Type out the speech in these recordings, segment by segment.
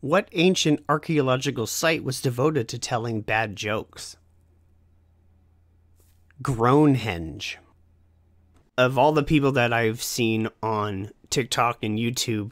What ancient archaeological site was devoted to telling bad jokes? Groanhenge. Of all the people that I've seen on TikTok and YouTube,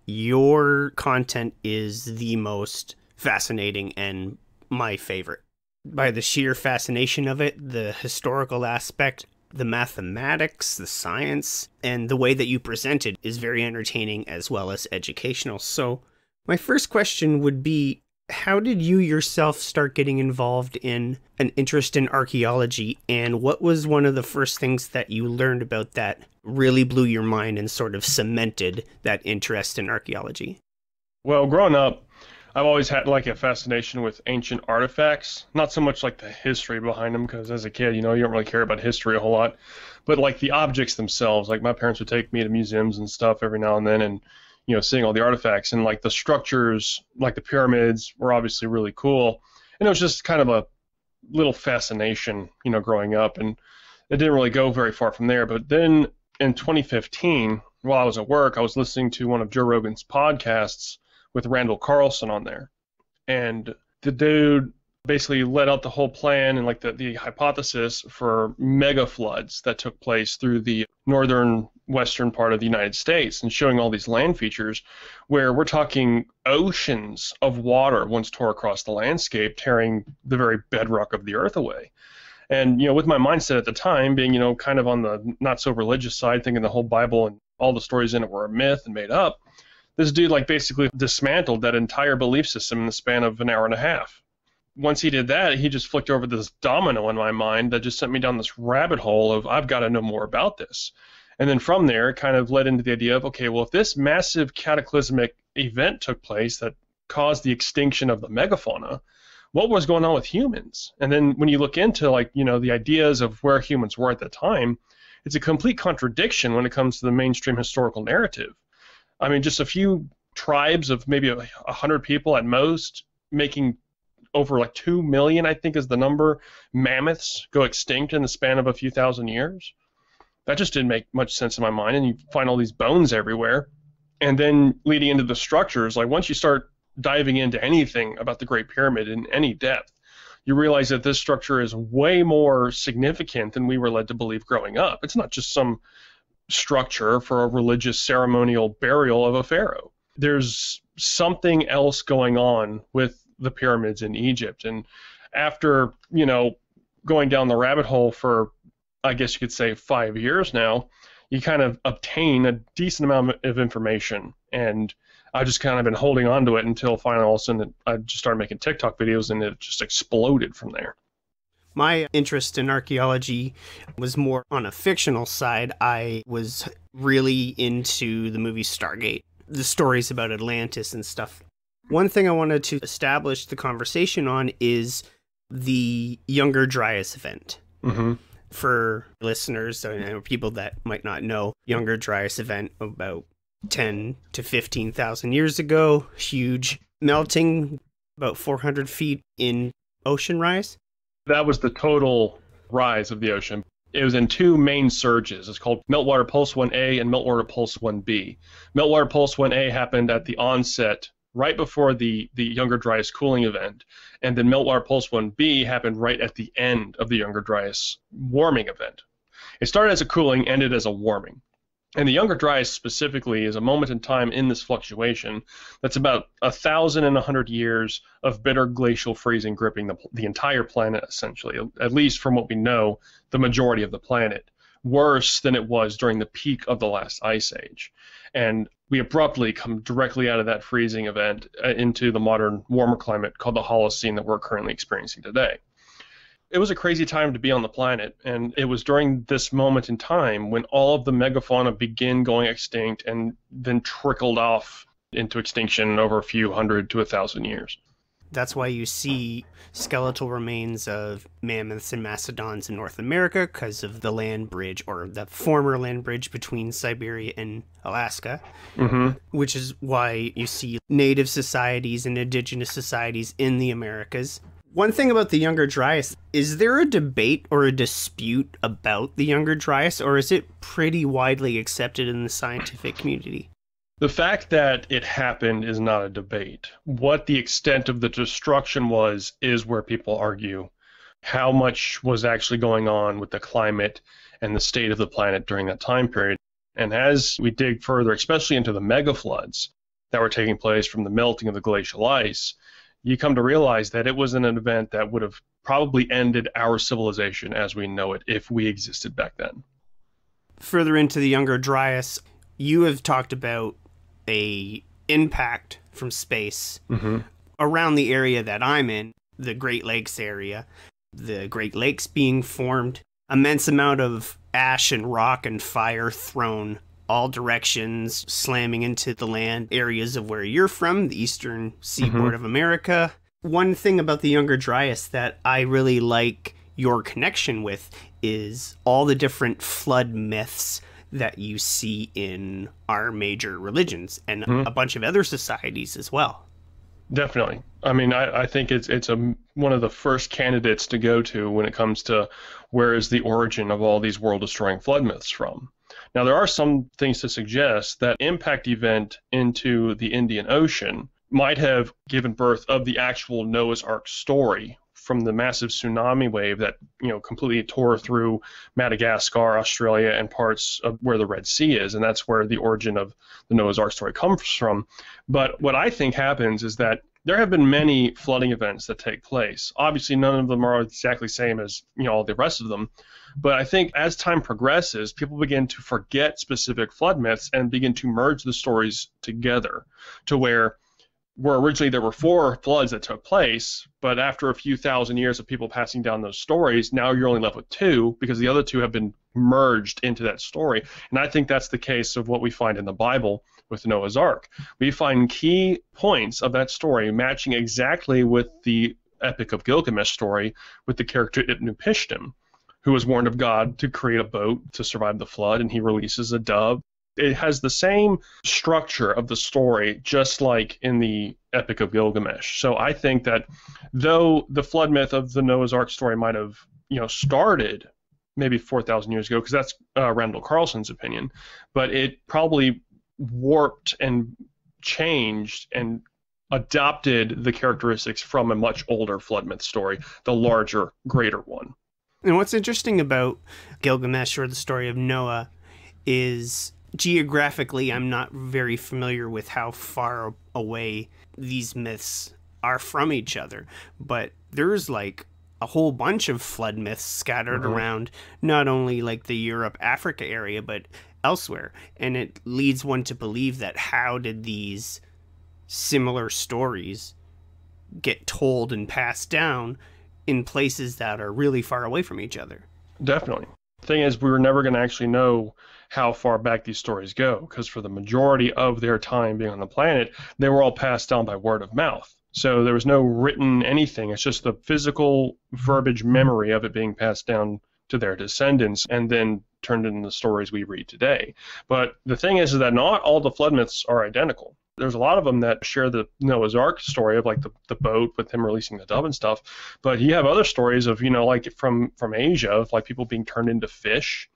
your content is the most fascinating and my favorite. By the sheer fascination of it, the historical aspect, the mathematics, the science, and the way that you present it is very entertaining as well as educational. So my first question would be, how did you yourself start getting involved in an interest in archaeology, and what was one of the first things that you learned about that really blew your mind and sort of cemented that interest in archaeology? Well, growing up, I've always had like a fascination with ancient artifacts, not so much like the history behind them, because as a kid, you don't really care about history a whole lot, but like the objects themselves. Like my parents would take me to museums and stuff every now and then, and seeing all the artifacts and like the structures, like the pyramids, were obviously really cool. And it was just kind of a little fascination, growing up. And it didn't really go very far from there. But then in 2015, while I was at work, I was listening to one of Joe Rogan's podcasts with Randall Carlson on there. And the dude basically let out the whole plan and like the hypothesis for mega floods that took place through the northern western part of the United States, and showing all these land features where we're talking oceans of water once tore across the landscape, tearing the very bedrock of the earth away. And with my mindset at the time being kind of on the not so religious side, thinking the whole Bible and all the stories in it were a myth and made up, this dude like basically dismantled that entire belief system in the span of an hour and a half. Once he did that, he just flicked over this domino in my mind that just sent me down this rabbit hole of, I've got to know more about this. And then from there, it kind of led into the idea of, okay, well, if this massive cataclysmic event took place that caused the extinction of the megafauna, what was going on with humans? And then when you look into the ideas of where humans were at the time, it's a complete contradiction when it comes to the mainstream historical narrative. I mean, just a few tribes of maybe 100 people at most, making over like 2 million, I think is the number, mammoths go extinct in the span of a few thousand years. That just didn't make much sense in my mind. And you find all these bones everywhere. And then leading into the structures, like once you start diving into anything about the Great Pyramid in any depth, you realize that this structure is way more significant than we were led to believe growing up. It's not just some structure for a religious ceremonial burial of a pharaoh. There's something else going on with the pyramids in Egypt. And after, going down the rabbit hole for, I guess you could say, 5 years now, you kind of obtain a decent amount of information. And I just kind of been holding on to it until finally all of a sudden I just started making TikTok videos, and it just exploded from there. My interest in archaeology was more on a fictional side. I was really into the movie Stargate, the stories about Atlantis and stuff. One thing I wanted to establish the conversation on is the Younger Dryas event. Mm-hmm. For listeners or people that might not know, Younger Dryas event about 10 to 15,000 years ago, huge melting, about 400 feet in ocean rise. That was the total rise of the ocean. It was in two main surges. It's called Meltwater Pulse 1A and Meltwater Pulse 1B. Meltwater Pulse 1A happened at the onset, right before the Younger Dryas cooling event, and then Meltwater Pulse 1B happened right at the end of the Younger Dryas warming event. It started as a cooling, ended as a warming. And the Younger Dryas specifically is a moment in time in this fluctuation that's about 1,100 years of bitter glacial freezing gripping the entire planet, essentially, at least from what we know, the majority of the planet, worse than it was during the peak of the last ice age. And we abruptly come directly out of that freezing event into the modern warmer climate called the Holocene that we're currently experiencing today. It was a crazy time to be on the planet, and it was during this moment in time when all of the megafauna began going extinct and then trickled off into extinction over a few hundred to 1,000 years. That's why you see skeletal remains of mammoths and mastodons in North America, because of the land bridge, or the former land bridge between Siberia and Alaska, which is why you see native societies and indigenous societies in the Americas. One thing about the Younger Dryas, is there a debate or a dispute about the Younger Dryas, or is it pretty widely accepted in the scientific community? The fact that it happened is not a debate. What the extent of the destruction was is where people argue. How much was actually going on with the climate and the state of the planet during that time period? And as we dig further, especially into the mega floods that were taking place from the melting of the glacial ice, you come to realize that it was an event that would have probably ended our civilization as we know it if we existed back then. Further into the Younger Dryas, you have talked about a impact from space around the area that I'm in, the Great Lakes area. The Great Lakes being formed, immense amount of ash and rock and fire thrown all directions, slamming into the land areas of where you're from, the eastern seaboard of America. One thing about the Younger Dryas that I really like your connection with is all the different flood myths that you see in our major religions and a bunch of other societies as well. Definitely. I mean, I think it's one of the first candidates to go to when it comes to where is the origin of all these world-destroying flood myths from. Now, there are some things to suggest that impact event into the Indian Ocean might have given birth of the actual Noah's Ark story from the massive tsunami wave that, completely tore through Madagascar, Australia, and parts of where the Red Sea is, and that's where the origin of the Noah's Ark story comes from. But what I think happens is that there have been many flooding events that take place. Obviously, none of them are exactly the same as, all the rest of them. But I think as time progresses, people begin to forget specific flood myths and begin to merge the stories together to where originally there were 4 floods that took place, but after a few thousand years of people passing down those stories, now you're only left with 2 because the other 2 have been merged into that story. And I think that's the case of what we find in the Bible with Noah's Ark. We find key points of that story matching exactly with the Epic of Gilgamesh story with the character Utnapishtim, who was warned of God to create a boat to survive the flood, and he releases a dove. It has the same structure of the story, just like in the Epic of Gilgamesh. So I think that though the flood myth of the Noah's Ark story might have, started maybe 4,000 years ago, because that's Randall Carlson's opinion, but it probably warped and changed and adopted the characteristics from a much older flood myth story, the larger, greater one. And what's interesting about Gilgamesh, or the story of Noah, is geographically, I'm not very familiar with how far away these myths are from each other, but there's like a whole bunch of flood myths scattered around not only like the Europe, Africa area, but elsewhere. And it leads one to believe that how did these similar stories get told and passed down in places that are really far away from each other? Definitely. The thing is, we were never going to actually know how far back these stories go, because for the majority of their time being on the planet, they were all passed down by word of mouth. So there was no written anything. It's just the physical verbiage memory of it being passed down to their descendants and then turned into the stories we read today. But the thing is that not all the flood myths are identical. There's a lot of them that share the Noah's Ark story of like the boat with him releasing the dove and stuff. But you have other stories of, like from Asia, of like people being turned into fish.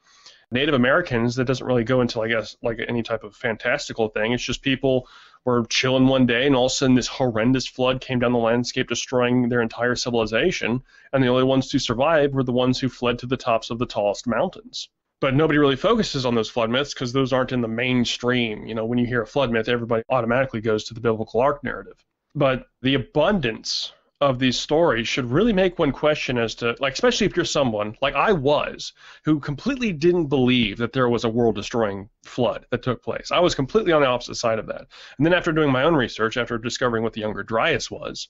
Native Americans, that doesn't really go into, I guess, like any type of fantastical thing. It's just people were chilling one day and all of a sudden this horrendous flood came down the landscape, destroying their entire civilization. And the only ones to survive were the ones who fled to the tops of the tallest mountains. But nobody really focuses on those flood myths because those aren't in the mainstream. When you hear a flood myth, everybody automatically goes to the biblical ark narrative. But the abundance of these stories should really make one question as to, like, especially if you're someone like I was, who completely didn't believe that there was a world-destroying flood that took place. I was completely on the opposite side of that. And then after doing my own research, after discovering what the Younger Dryas was,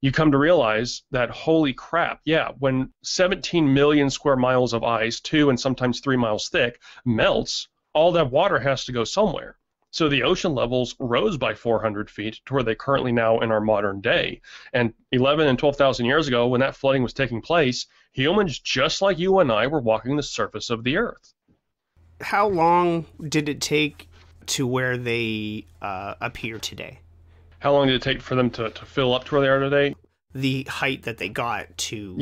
you come to realize that, holy crap, yeah, when 17 million square miles of ice, 2 and sometimes 3 miles thick, melts, all that water has to go somewhere. So the ocean levels rose by 400 feet to where they currently now in our modern day. And 11 and 12,000 years ago, when that flooding was taking place, humans just like you and I were walking the surface of the earth. How long did it take to where they appear today? How long did it take for them to fill up to where they are today? The height that they got to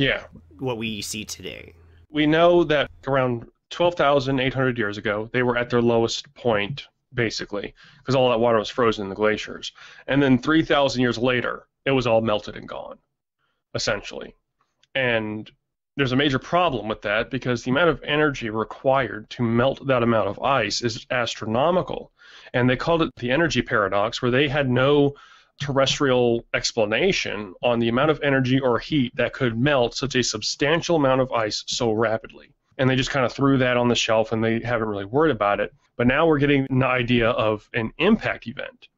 what we see today. We know that around 12,800 years ago, they were at their lowest point basically, because all that water was frozen in the glaciers. And then 3,000 years later, it was all melted and gone, essentially. And there's a major problem with that because the amount of energy required to melt that amount of ice is astronomical. And they called it the energy paradox, where they had no terrestrial explanation on the amount of energy or heat that could melt such a substantial amount of ice so rapidly. And they just kind of threw that on the shelf and they haven't really worried about it. But now we're getting an idea of an impact event.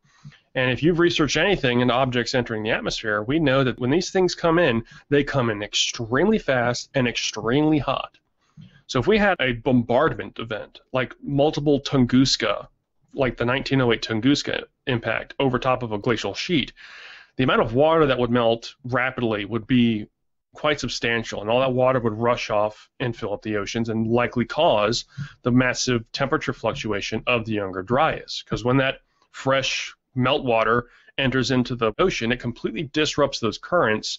And if you've researched anything in objects entering the atmosphere, we know that when these things come in, they come in extremely fast and extremely hot. So if we had a bombardment event, like multiple Tunguska, like the 1908 Tunguska impact over top of a glacial sheet, the amount of water that would melt rapidly would be quite substantial, and all that water would rush off and fill up the oceans and likely cause the massive temperature fluctuation of the Younger Dryas. Because when that fresh meltwater enters into the ocean, it completely disrupts those currents.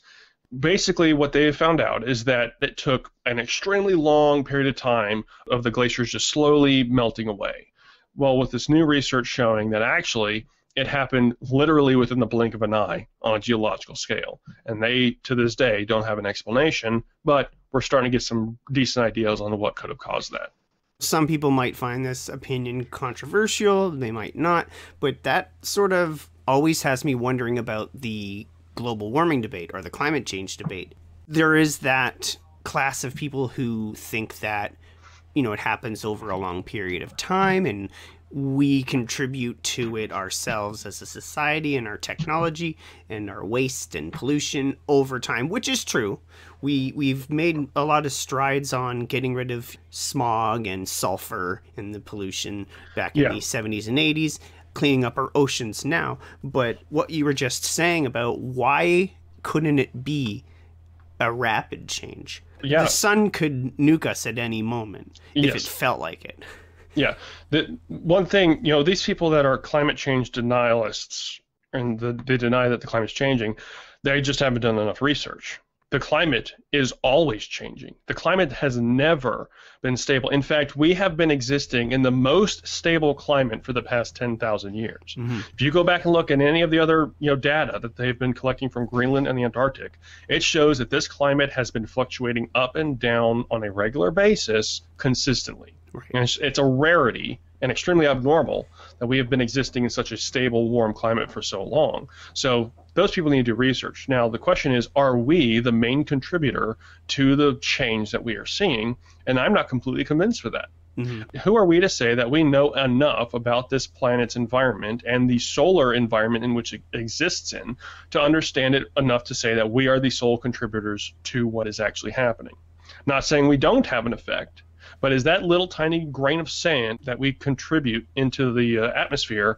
Basically, what they have found out is that it took an extremely long period of time of the glaciers just slowly melting away. Well, with this new research showing that actually it happened literally within the blink of an eye on a geological scale. And they, to this day, don't have an explanation, but we're starting to get some decent ideas on what could have caused that. Some people might find this opinion controversial, they might not, but that sort of always has me wondering about the global warming debate or the climate change debate. There is that class of people who think that, it happens over a long period of time and we contribute to it ourselves as a society and our technology and our waste and pollution over time, which is true. We've made a lot of strides on getting rid of smog and sulfur and the pollution back in the 70s and 80s, cleaning up our oceans now. But what you were just saying about why couldn't it be a rapid change? Yeah. The sun could nuke us at any moment if it felt like it. Yeah. The one thing, these people that are climate change denialists and they deny that the climate's changing, they just haven't done enough research. The climate is always changing. The climate has never been stable. In fact, we have been existing in the most stable climate for the past 10,000 years. Mm-hmm. If you go back and look at any of the other data that they've been collecting from Greenland and the Antarctic, it shows that this climate has been fluctuating up and down on a regular basis consistently. Right. And it's a rarity and extremely abnormal that we have been existing in such a stable, warm climate for so long. So those people need to do research. Now, the question is, are we the main contributor to the change that we are seeing? And I'm not completely convinced with that. Mm-hmm. Who are we to say that we know enough about this planet's environment and the solar environment in which it exists in to understand it enough to say that we are the sole contributors to what is actually happening? Not saying we don't have an effect, but is that little tiny grain of sand that we contribute into the atmosphere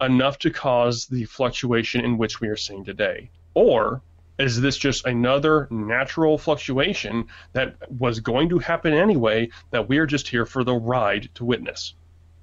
enough to cause the fluctuation in which we are seeing today? Or is this just another natural fluctuation that was going to happen anyway, that we're just here for the ride to witness?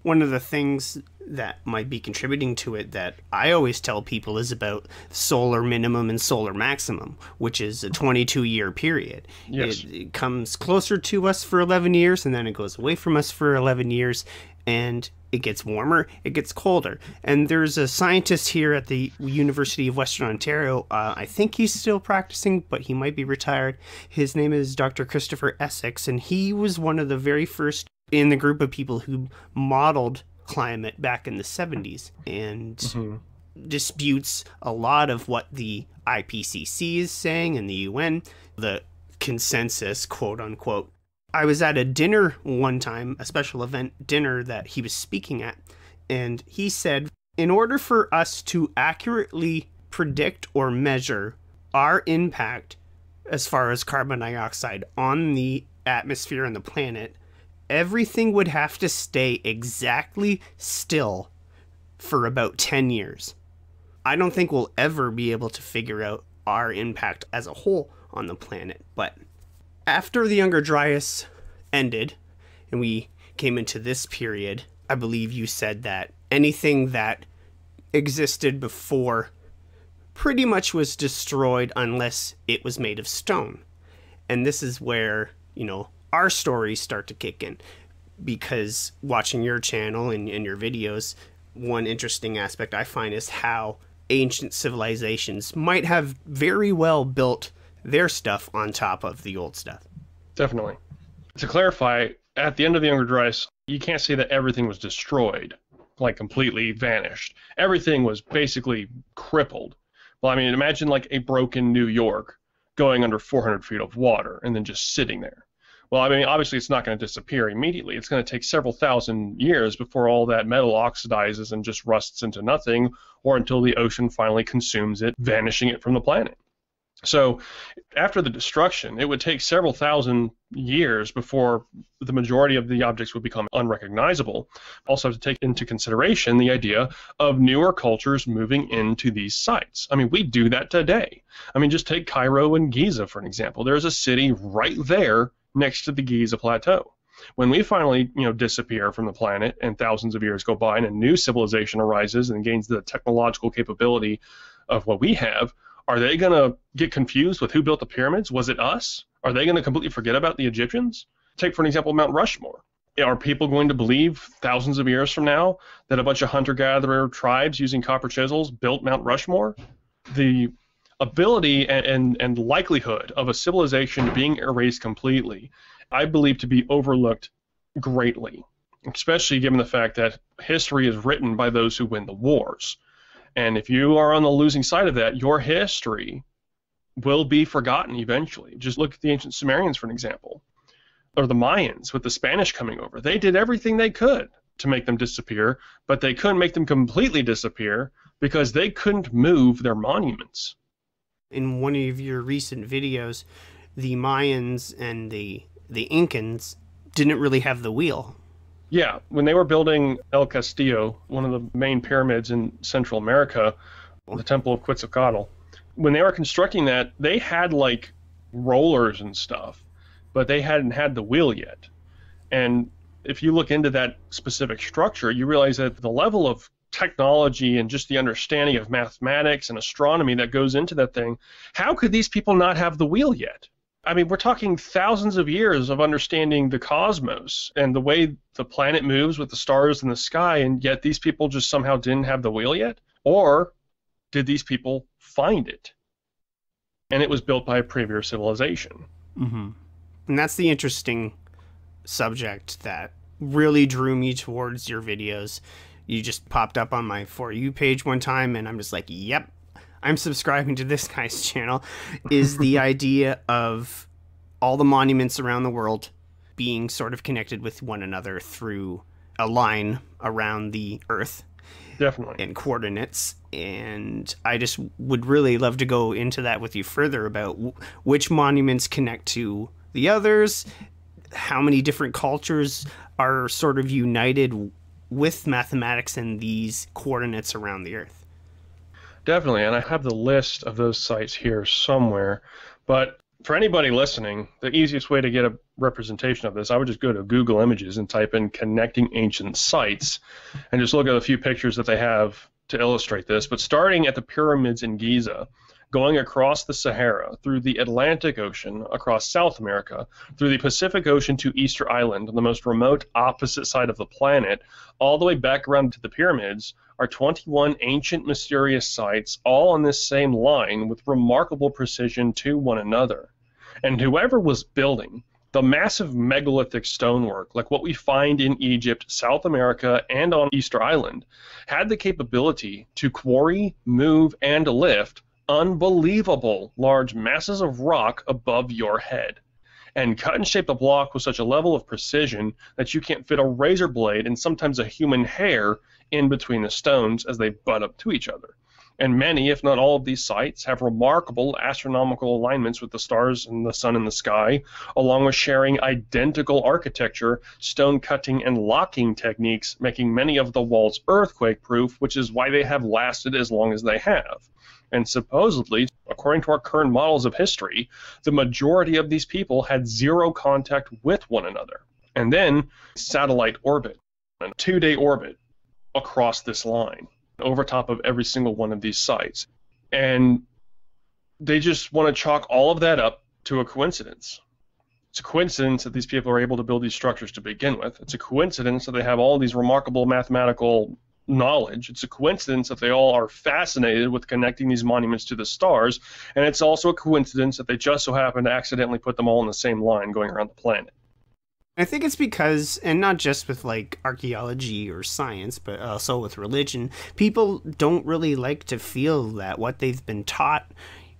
One of the things that might be contributing to it that I always tell people is about solar minimum and solar maximum, which is a 22-year period. Yes. It comes closer to us for 11 years, and then it goes away from us for 11 years, and it gets warmer, it gets colder. And there's a scientist here at the University of Western Ontario, I think he's still practicing, but he might be retired. His name is Dr. Christopher Essex, and he was one of the very first in the group of people who modeled climate back in the 70s and disputes a lot of what the IPCC is saying and the UN, the consensus, quote unquote. I was at a dinner one time, a special event dinner that he was speaking at, and he said, in order for us to accurately predict or measure our impact as far as carbon dioxide on the atmosphere and the planet, everything would have to stay exactly still for about 10 years. I don't think we'll ever be able to figure out our impact as a whole on the planet. But after the Younger Dryas ended and we came into this period, I believe you said that anything that existed before pretty much was destroyed unless it was made of stone. And this is where, our stories start to kick in, because watching your channel and your videos, one interesting aspect I find is how ancient civilizations might have very well built their stuff on top of the old stuff. Definitely. To clarify, at the end of the Younger Dryas, you can't say that everything was destroyed, like completely vanished. Everything was basically crippled. Well, I mean, imagine like a broken New York going under 400 feet of water and then just sitting there. Well, I mean, obviously it's not going to disappear immediately. It's going to take several thousand years before all that metal oxidizes and just rusts into nothing, or until the ocean finally consumes it, vanishing it from the planet. So after the destruction, it would take several thousand years before the majority of the objects would become unrecognizable. Also have to take into consideration the idea of newer cultures moving into these sites. I mean, we do that today. I mean, just take Cairo and Giza for an example. There's a city right there next to the Giza Plateau. When we finally, disappear from the planet and thousands of years go by and a new civilization arises and gains the technological capability of what we have, are they going to get confused with who built the pyramids? Was it us? Are they going to completely forget about the Egyptians? Take, for an example, Mount Rushmore. Are people going to believe thousands of years from now that a bunch of hunter-gatherer tribes using copper chisels built Mount Rushmore? The ability and likelihood of a civilization being erased completely, I believe to be overlooked greatly, especially given the fact that history is written by those who win the wars. And if you are on the losing side of that, your history will be forgotten eventually. Just look at the ancient Sumerians, for an example, or the Mayans with the Spanish coming over. They did everything they could to make them disappear, but they couldn't make them completely disappear because they couldn't move their monuments. In one of your recent videos, the Mayans and the Incans didn't really have the wheel. Yeah, when they were building El Castillo, one of the main pyramids in Central America, the Temple of Quetzalcoatl, when they were constructing that, they had like rollers and stuff, but they hadn't had the wheel yet. And if you look into that specific structure, you realize that the level of technology and just the understanding of mathematics and astronomy that goes into that thing, how could these people not have the wheel yet? I mean, we're talking thousands of years of understanding the cosmos and the way the planet moves with the stars in the sky, and yet these people just somehow didn't have the wheel yet? Or did these people find it? And it was built by a previous civilization. Mm-hmm. And that's the interesting subject that really drew me towards your videos. You just popped up on my For You page one time, and I'm just like, yep, I'm subscribing to this guy's channel, is the idea of all the monuments around the world being sort of connected with one another through a line around the Earth. Definitely. And coordinates. And I just would really love to go into that with you further about which monuments connect to the others, how many different cultures are sort of united with mathematics and these coordinates around the Earth. Definitely, and I have the list of those sites here somewhere. But for anybody listening, the easiest way to get a representation of this, I would just go to Google Images and type in connecting ancient sites and just look at a few pictures that they have to illustrate this. But starting at the pyramids in Giza, going across the Sahara, through the Atlantic Ocean, across South America, through the Pacific Ocean to Easter Island, on the most remote opposite side of the planet, all the way back around to the pyramids, are 21 ancient mysterious sites, all on this same line with remarkable precision to one another. And whoever was building the massive megalithic stonework, like what we find in Egypt, South America, and on Easter Island, had the capability to quarry, move, and lift unbelievable large masses of rock above your head, and cut and shape the block with such a level of precision that you can't fit a razor blade and sometimes a human hair in between the stones as they butt up to each other. And many, if not all, of these sites have remarkable astronomical alignments with the stars and the sun in the sky, along with sharing identical architecture, stone cutting, and locking techniques, making many of the walls earthquake-proof, which is why they have lasted as long as they have. And supposedly, according to our current models of history, the majority of these people had zero contact with one another. And then satellite orbit, a 2-day orbit across this line, over top of every single one of these sites. And they just want to chalk all of that up to a coincidence. It's a coincidence that these people are able to build these structures to begin with. It's a coincidence that they have all these remarkable mathematical knowledge. It's a coincidence that they all are fascinated with connecting these monuments to the stars, and it's also a coincidence that they just so happen to accidentally put them all in the same line going around the planet. I think it's because, and not just with like archaeology or science, but also with religion, people don't really like to feel that what they've been taught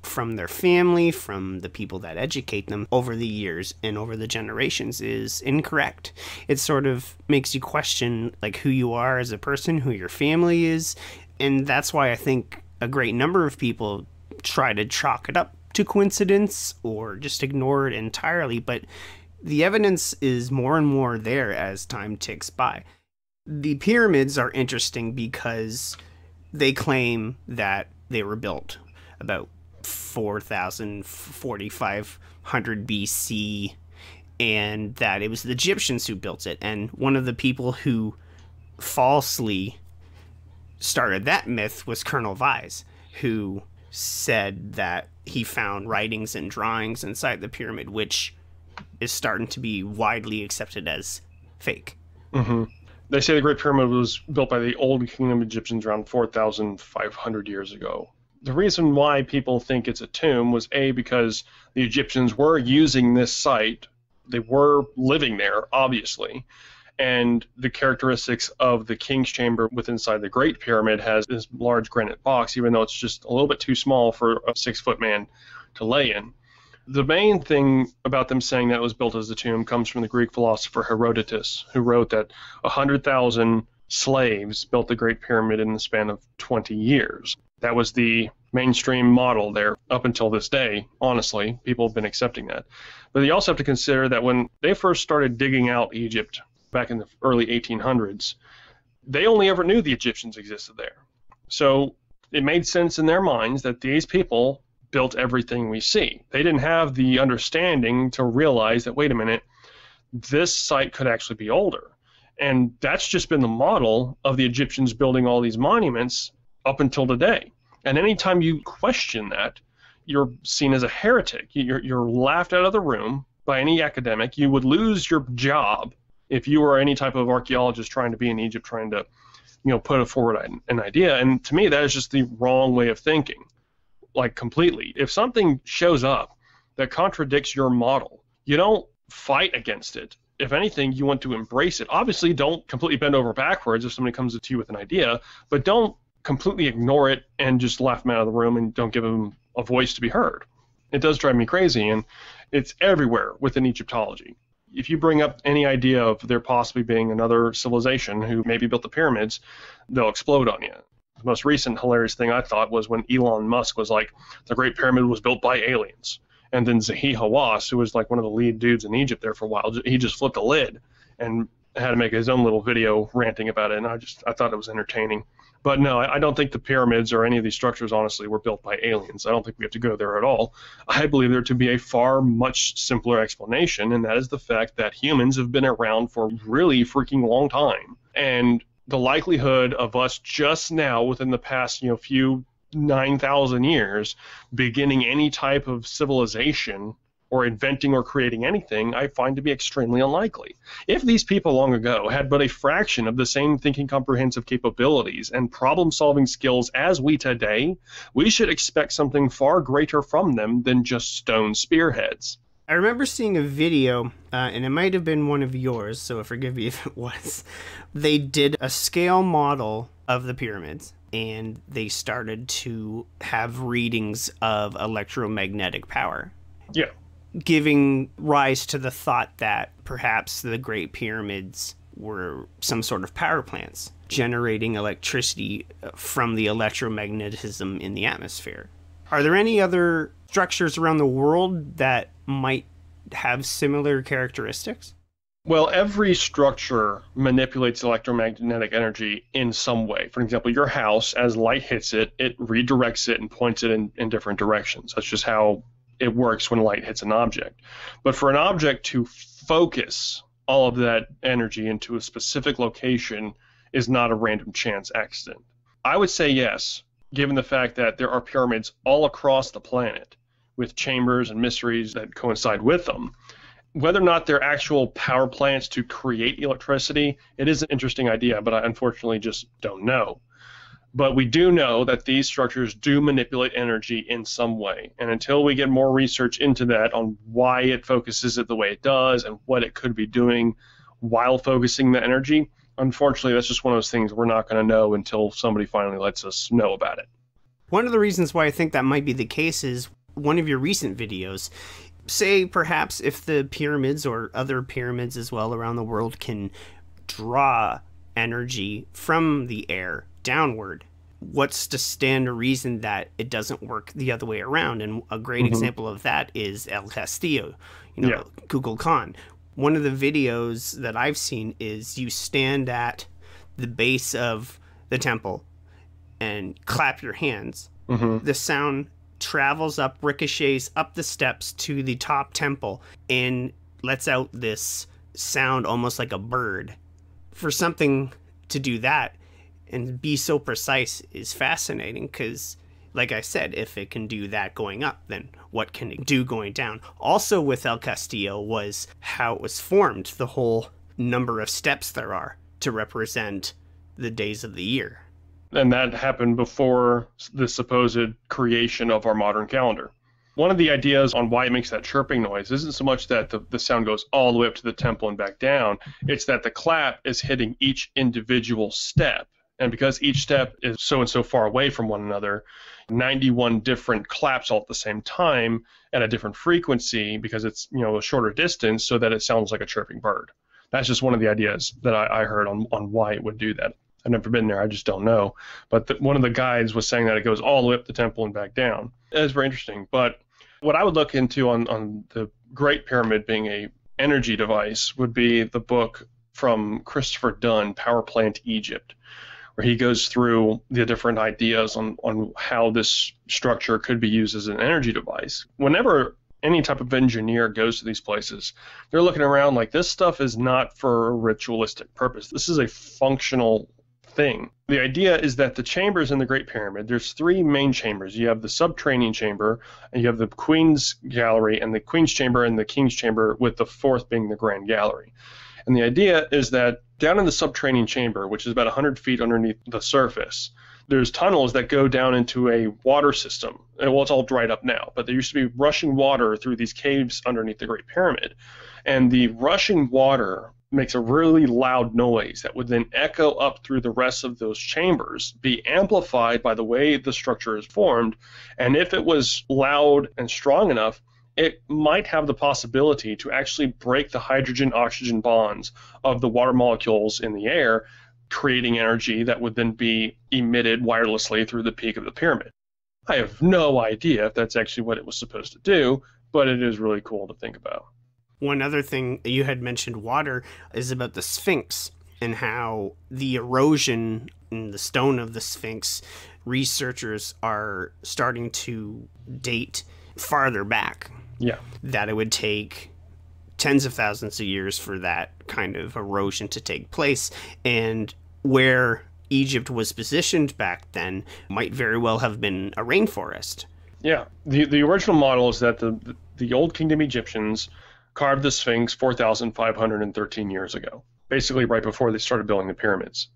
from their family, from the people that educate them over the years and over the generations is incorrect. It sort of makes you question like who you are as a person, who your family is, and that's why I think a great number of people try to chalk it up to coincidence or just ignore it entirely, but the evidence is more and more there as time ticks by. The pyramids are interesting because they claim that they were built about 4,000, 4,500 BC, and that it was the Egyptians who built it. And one of the people who falsely started that myth was Colonel Vise, who said that he found writings and drawings inside the pyramid, which is starting to be widely accepted as fake. Mm-hmm. They say the Great Pyramid was built by the Old Kingdom Egyptians around 4,500 years ago. The reason why people think it's a tomb was A, because the Egyptians were using this site. They were living there, obviously. And the characteristics of the King's Chamber within inside the Great Pyramid has this large granite box, even though it's just a little bit too small for a 6-foot man to lay in. The main thing about them saying that it was built as a tomb comes from the Greek philosopher Herodotus, who wrote that 100,000 slaves built the Great Pyramid in the span of 20 years. That was the mainstream model there up until this day. Honestly, people have been accepting that. But you also have to consider that when they first started digging out Egypt back in the early 1800s, they only ever knew the Egyptians existed there. So it made sense in their minds that these people built everything we see. They didn't have the understanding to realize that, wait a minute, this site could actually be older. And that's just been the model of the Egyptians building all these monuments up until today. And anytime you question that, you're seen as a heretic. You're laughed out of the room by any academic. You would lose your job if you were any type of archaeologist trying to be in Egypt, trying to, put forward an idea. And to me, that is just the wrong way of thinking, like completely. If something shows up that contradicts your model, you don't fight against it. If anything, you want to embrace it. Obviously, don't completely bend over backwards if somebody comes to you with an idea, but don't completely ignore it and just laugh them out of the room and don't give them a voice to be heard. It does drive me crazy, and it's everywhere within Egyptology. If you bring up any idea of there possibly being another civilization who maybe built the pyramids, they'll explode on you. The most recent hilarious thing I thought was when Elon Musk was like, the Great Pyramid was built by aliens. And then Zahi Hawass, who was like one of the lead dudes in Egypt there for a while, he just flipped a lid and had to make his own little video ranting about it, and I thought it was entertaining. But no, I don't think the pyramids or any of these structures, honestly, were built by aliens. I don't think we have to go there at all. I believe there to be a far much simpler explanation, and that is the fact that humans have been around for a really freaking long time. And the likelihood of us just now, within the past few 9,000 years, beginning any type of civilization or inventing or creating anything, I find to be extremely unlikely. If these people long ago had but a fraction of the same thinking comprehensive capabilities and problem-solving skills as we today, we should expect something far greater from them than just stone spearheads. I remember seeing a video, and it might have been one of yours, so forgive me if it was. They did a scale model of the pyramids, and they started to have readings of electromagnetic power. Yeah. Giving rise to the thought that perhaps the Great Pyramids were some sort of power plants, generating electricity from the electromagnetism in the atmosphere. Are there any other structures around the world that might have similar characteristics? Well, every structure manipulates electromagnetic energy in some way. For example, your house, as light hits it, it redirects it and points it in different directions. That's just how it works when light hits an object. But for an object to focus all of that energy into a specific location is not a random chance accident. I would say yes, given the fact that there are pyramids all across the planet with chambers and mysteries that coincide with them. Whether or not they're actual power plants to create electricity, it is an interesting idea, but I unfortunately just don't know. But we do know that these structures do manipulate energy in some way. And until we get more research into that on why it focuses it the way it does and what it could be doing while focusing the energy, unfortunately, that's just one of those things we're not going to know until somebody finally lets us know about it. One of the reasons why I think that might be the case is one of your recent videos. Say, perhaps, if the pyramids or other pyramids as well around the world can draw energy from the air downward, what's to stand to reason that it doesn't work the other way around? And a great example of that is El Castillo, Kukulkan Khan. One of the videos that I've seen is you stand at the base of the temple and clap your hands. The sound travels up, ricochets up the steps to the top temple, and lets out this sound almost like a bird. For something to do that and be so precise is fascinating because, like I said, if it can do that going up, then what can it do going down? Also with El Castillo was how it was formed, the whole number of steps there are to represent the days of the year. And that happened before the supposed creation of our modern calendar. One of the ideas on why it makes that chirping noise isn't so much that the sound goes all the way up to the temple and back down, it's that the clap is hitting each individual step. And because each step is so and so far away from one another, 91 different claps all at the same time at a different frequency because it's a shorter distance so that it sounds like a chirping bird. That's just one of the ideas that I heard on why it would do that. I've never been there. I just don't know. But one of the guides was saying that it goes all the way up the temple and back down. It's very interesting. But what I would look into on the Great Pyramid being a energy device would be the book from Christopher Dunn, Power Plant Egypt, where he goes through the different ideas on how this structure could be used as an energy device. Whenever any type of engineer goes to these places, they're looking around like this stuff is not for a ritualistic purpose. This is a functional thing. The idea is that the chambers in the Great Pyramid, there's three main chambers. You have the subterranean chamber, and you have the Queen's Gallery, and the Queen's Chamber, and the King's Chamber, with the fourth being the Grand Gallery. And the idea is that down in the subterranean chamber, which is about 100 feet underneath the surface, there's tunnels that go down into a water system. Well, it's all dried up now, but there used to be rushing water through these caves underneath the Great Pyramid. And the rushing water makes a really loud noise that would then echo up through the rest of those chambers, be amplified by the way the structure is formed. And if it was loud and strong enough, it might have the possibility to actually break the hydrogen-oxygen bonds of the water molecules in the air, creating energy that would then be emitted wirelessly through the peak of the pyramid. I have no idea if that's actually what it was supposed to do, but it is really cool to think about. One other thing you had mentioned water is about the Sphinx and how the erosion in the stone of the Sphinx, researchers are starting to date farther back. Yeah. That it would take tens of thousands of years for that kind of erosion to take place, and where Egypt was positioned back then might very well have been a rainforest. Yeah. The original model is that the Old Kingdom Egyptians carved the Sphinx 4,513 years ago, basically right before they started building the pyramids.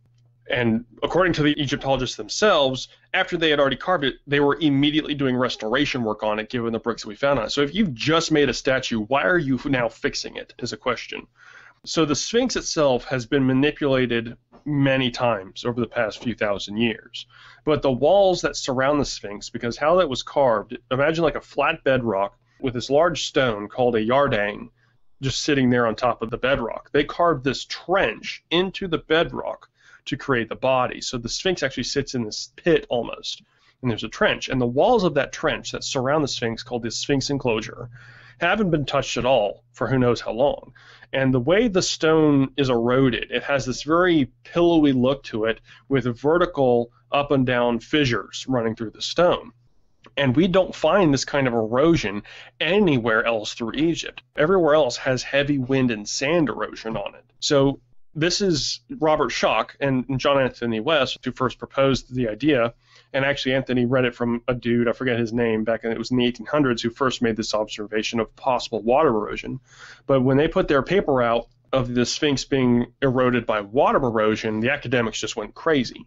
And according to the Egyptologists themselves, after they had already carved it, they were immediately doing restoration work on it, given the bricks that we found on it. So if you've just made a statue, why are you now fixing it, is a question. So the Sphinx itself has been manipulated many times over the past few thousand years. But the walls that surround the Sphinx, because how that was carved, imagine like a flat bedrock with this large stone called a yardang just sitting there on top of the bedrock. They carved this trench into the bedrock to create the body. So the Sphinx actually sits in this pit almost, and there's a trench. And the walls of that trench that surround the Sphinx, called the Sphinx enclosure, haven't been touched at all for who knows how long. And the way the stone is eroded, it has this very pillowy look to it with vertical up and down fissures running through the stone. And we don't find this kind of erosion anywhere else through Egypt. Everywhere else has heavy wind and sand erosion on it. So this is Robert Schoch and John Anthony West who first proposed the idea And actually, Anthony read it from a dude, I forget his name, it was in the 1800s, who first made this observation of possible water erosion. But when they put their paper out of the Sphinx being eroded by water erosion, the academics just went crazy.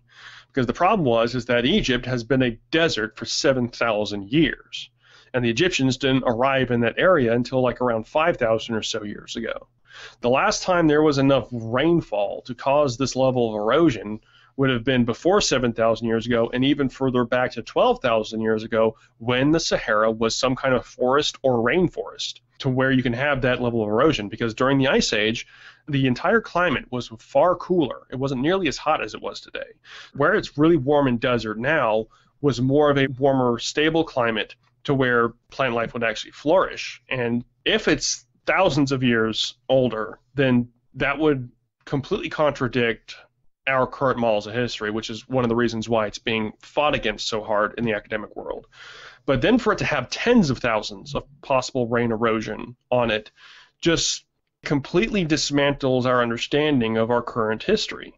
Because the problem is that Egypt has been a desert for 7,000 years. And the Egyptians didn't arrive in that area until like around 5,000 or so years ago. The last time there was enough rainfall to cause this level of erosion would have been before 7,000 years ago, and even further back to 12,000 years ago, when the Sahara was some kind of forest or rainforest, to where you can have that level of erosion. Because during the Ice Age, the entire climate was far cooler. It wasn't nearly as hot as it was today. Where it's really warm and desert now was more of a warmer, stable climate to where plant life would actually flourish. And if it's thousands of years older, then that would completely contradict our current models of history, which is one of the reasons why it's being fought against so hard in the academic world. But then for it to have tens of thousands of possible rain erosion on it just completely dismantles our understanding of our current history.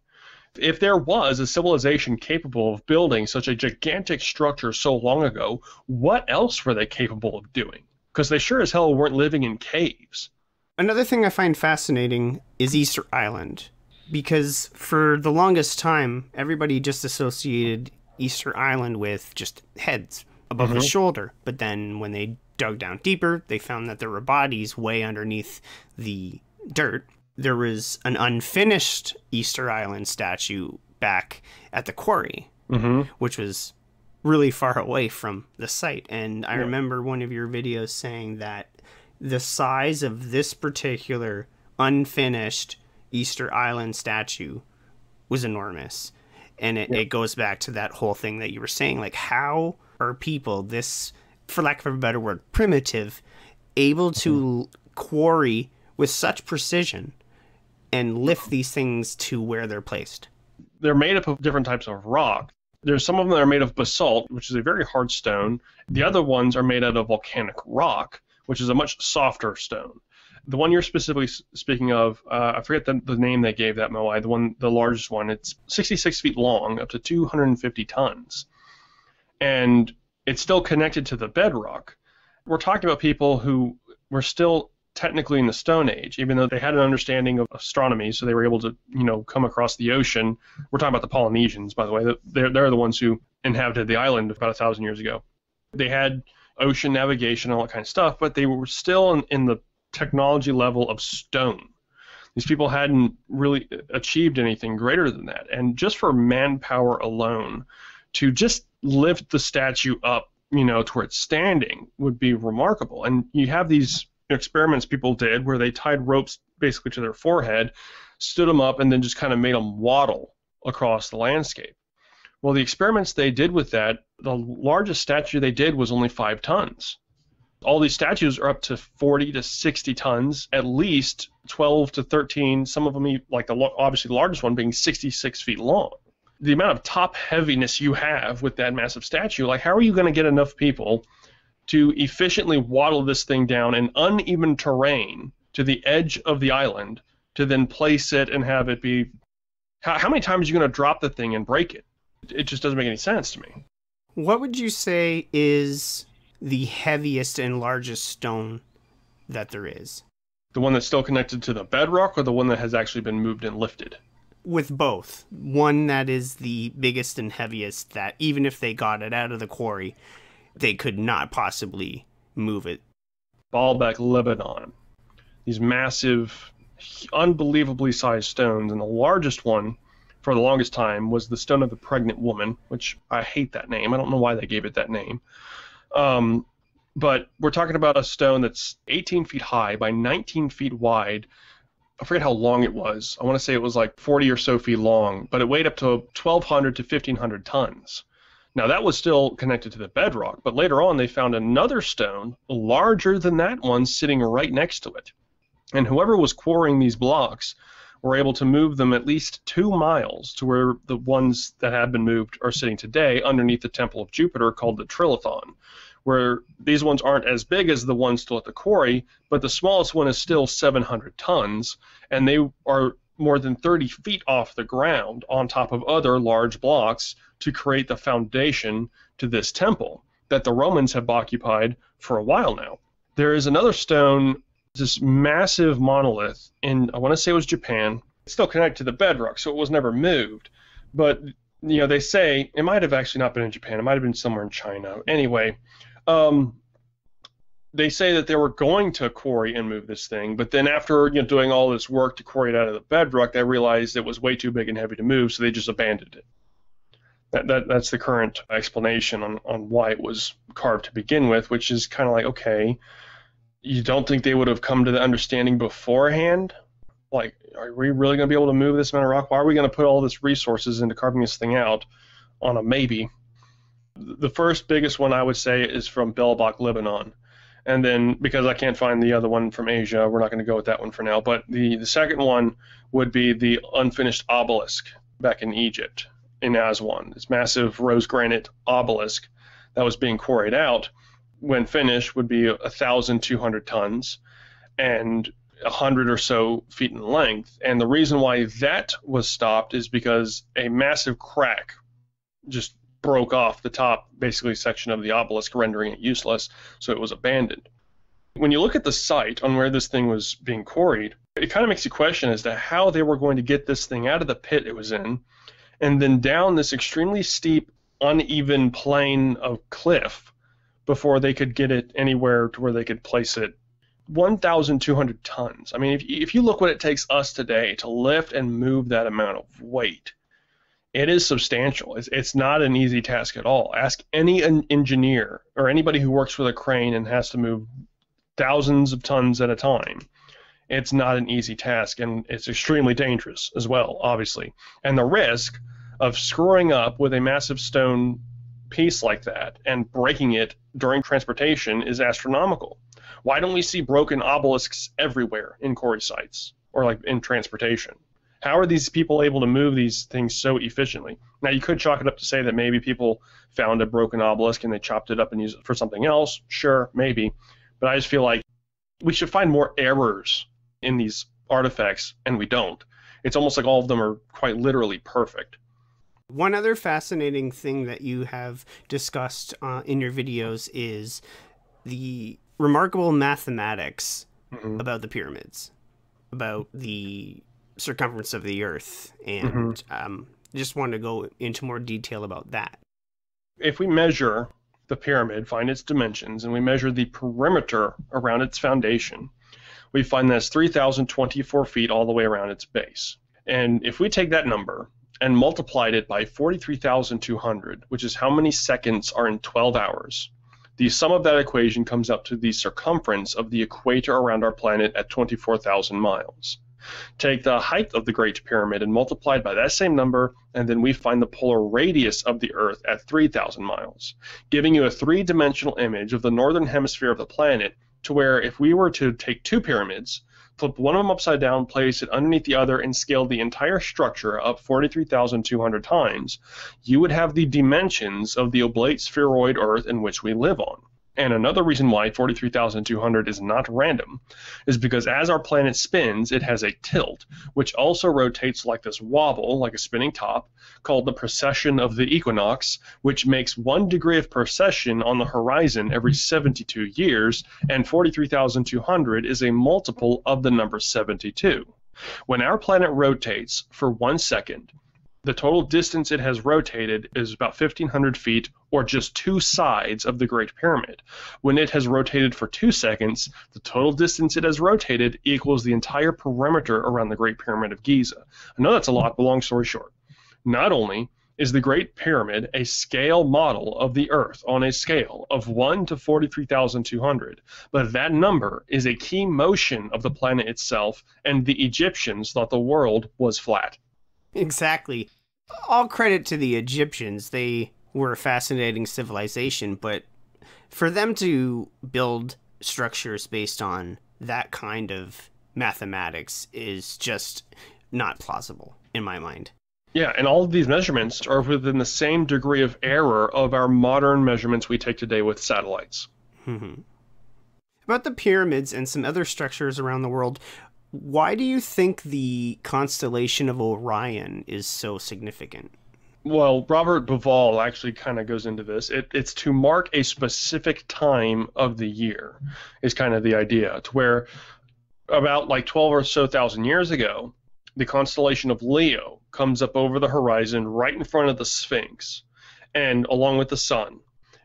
If there was a civilization capable of building such a gigantic structure so long ago, what else were they capable of doing? Because they sure as hell weren't living in caves. Another thing I find fascinating is Easter Island, because for the longest time, everybody just associated Easter Island with just heads above the shoulder. But then when they dug down deeper, they found that there were bodies way underneath the dirt. There was an unfinished Easter Island statue back at the quarry, which was really far away from the site. And I remember one of your videos saying that the size of this particular unfinished Easter Island statue was enormous. And it goes back to that whole thing that you were saying, like, how are people this, for lack of a better word, primitive, able to quarry with such precision and lift these things to where they're placed? They're made up of different types of rock. There's some of them that are made of basalt, which is a very hard stone. The other ones are made out of volcanic rock, which is a much softer stone. The one you're specifically speaking of, I forget the name they gave that moai, the largest one, it's 66 feet long, up to 250 tons. And it's still connected to the bedrock. We're talking about people who were still technically in the Stone Age, even though they had an understanding of astronomy, so they were able to, come across the ocean. We're talking about the Polynesians, by the way. They're the ones who inhabited the island about 1,000 years ago. They had ocean navigation and all that kind of stuff, but they were still in the technology level of stone. These people hadn't really achieved anything greater than that. And just for manpower alone, to just lift the statue up, to where it's standing would be remarkable. And you have these experiments people did where they tied ropes basically to their forehead, stood them up, and then just kind of made them waddle across the landscape. Well, the experiments they did with that, the largest statue they did was only 5 tons. All these statues are up to 40 to 60 tons, at least 12 to 13, some of them, like obviously the largest one being 66 feet long. The amount of top heaviness you have with that massive statue, like how are you going to get enough people to efficiently waddle this thing down in uneven terrain to the edge of the island to then place it and have it be... How many times are you going to drop the thing and break it? It just doesn't make any sense to me. What would you say is the heaviest and largest stone that there is? The one that's still connected to the bedrock, or the one that has actually been moved and lifted? With both. One that is the biggest and heaviest, that even if they got it out of the quarry, they could not possibly move it. Baalbek, Lebanon. These massive, unbelievably sized stones, and the largest one for the longest time was the Stone of the Pregnant Woman, which I hate that name. I don't know why they gave it that name. But we're talking about a stone that's 18 feet high by 19 feet wide. I forget how long it was. I want to say it was like 40 or so feet long, but it weighed up to 1,200 to 1,500 tons. Now, that was still connected to the bedrock, but later on they found another stone larger than that one sitting right next to it. And whoever was quarrying these blocks were able to move them at least 2 miles to where the ones that have been moved are sitting today underneath the Temple of Jupiter called the Trilithon, where these ones aren't as big as the ones still at the quarry, but the smallest one is still 700 tons, and they are more than 30 feet off the ground on top of other large blocks to create the foundation to this temple that the Romans have occupied for a while now. There is another stone, this massive monolith in, I want to say it was Japan. It's still connected to the bedrock, so it was never moved. But, you know, they say, it might have actually not been in Japan. It might have been somewhere in China. Anyway, they say that they were going to quarry and move this thing, but then after, you know, doing all this work to quarry it out of the bedrock, they realized it was way too big and heavy to move, so they just abandoned it. That's the current explanation on why it was carved to begin with, which is kind of like, okay, you don't think they would have come to the understanding beforehand? Like, are we really going to be able to move this amount of rock? Why are we going to put all this resources into carving this thing out on a maybe? The first biggest one I would say is from Belbach, Lebanon. And then, because I can't find the other one from Asia, we're not going to go with that one for now. But the second one would be the unfinished obelisk back in Egypt, in Aswan. This massive rose granite obelisk that was being quarried out, when finished, would be 1,200 tons and 100 or so feet in length. And the reason why that was stopped is because a massive crack just broke off the top, basically, section of the obelisk, rendering it useless, so it was abandoned. When you look at the site on where this thing was being quarried, it kind of makes you question as to how they were going to get this thing out of the pit it was in, and then down this extremely steep, uneven plane of cliff before they could get it anywhere to where they could place it. 1,200 tons. I mean, if you look what it takes us today to lift and move that amount of weight, it is substantial. It's not an easy task at all. Ask any engineer or anybody who works with a crane and has to move thousands of tons at a time. It's not an easy task, and it's extremely dangerous as well, obviously. And the risk of screwing up with a massive stone piece like that and breaking it during transportation is astronomical. Why don't we see broken obelisks everywhere in quarry sites or like in transportation? How are these people able to move these things so efficiently? Now, you could chalk it up to say that maybe people found a broken obelisk and they chopped it up and used it for something else. Sure, maybe. But I just feel like we should find more errors in these artifacts, and we don't. It's almost like all of them are quite literally perfect. One other fascinating thing that you have discussed in your videos is the remarkable mathematics about the pyramids, about the circumference of the Earth, and just wanted to go into more detail about that. If we measure the pyramid, find its dimensions, and we measure the perimeter around its foundation, we find that's 3,024 feet all the way around its base. And if we take that number and multiplied it by 43,200, which is how many seconds are in 12 hours, the sum of that equation comes up to the circumference of the equator around our planet at 24,000 miles. Take the height of the Great Pyramid and multiply it by that same number, and then we find the polar radius of the Earth at 3,000 miles, giving you a three-dimensional image of the northern hemisphere of the planet, to where if we were to take two pyramids, flip one of them upside down, place it underneath the other, and scale the entire structure up 43,200 times, you would have the dimensions of the oblate spheroid Earth in which we live on. And another reason why 43,200 is not random is because as our planet spins, it has a tilt, which also rotates like this wobble, like a spinning top, called the precession of the equinox, which makes 1 degree of precession on the horizon every 72 years, and 43,200 is a multiple of the number 72. When our planet rotates for 1 second, the total distance it has rotated is about 1,500 feet, or just 2 sides of the Great Pyramid. When it has rotated for 2 seconds, the total distance it has rotated equals the entire perimeter around the Great Pyramid of Giza. I know that's a lot, but long story short, not only is the Great Pyramid a scale model of the Earth on a scale of 1 to 43,200, but that number is a key motion of the planet itself, and the Egyptians thought the world was flat. Exactly. All credit to the Egyptians. They were a fascinating civilization, but for them to build structures based on that kind of mathematics is just not plausible in my mind. Yeah, and all of these measurements are within the same degree of error of our modern measurements we take today with satellites. About the pyramids and some other structures around the world, Why do you think the constellation of Orion is so significant? Well, Robert Bauval actually kind of goes into this. It's to mark a specific time of the year, is kind of the idea. To where about like 12 or so thousand years ago, the constellation of Leo comes up over the horizon right in front of the Sphinx, and along with the sun.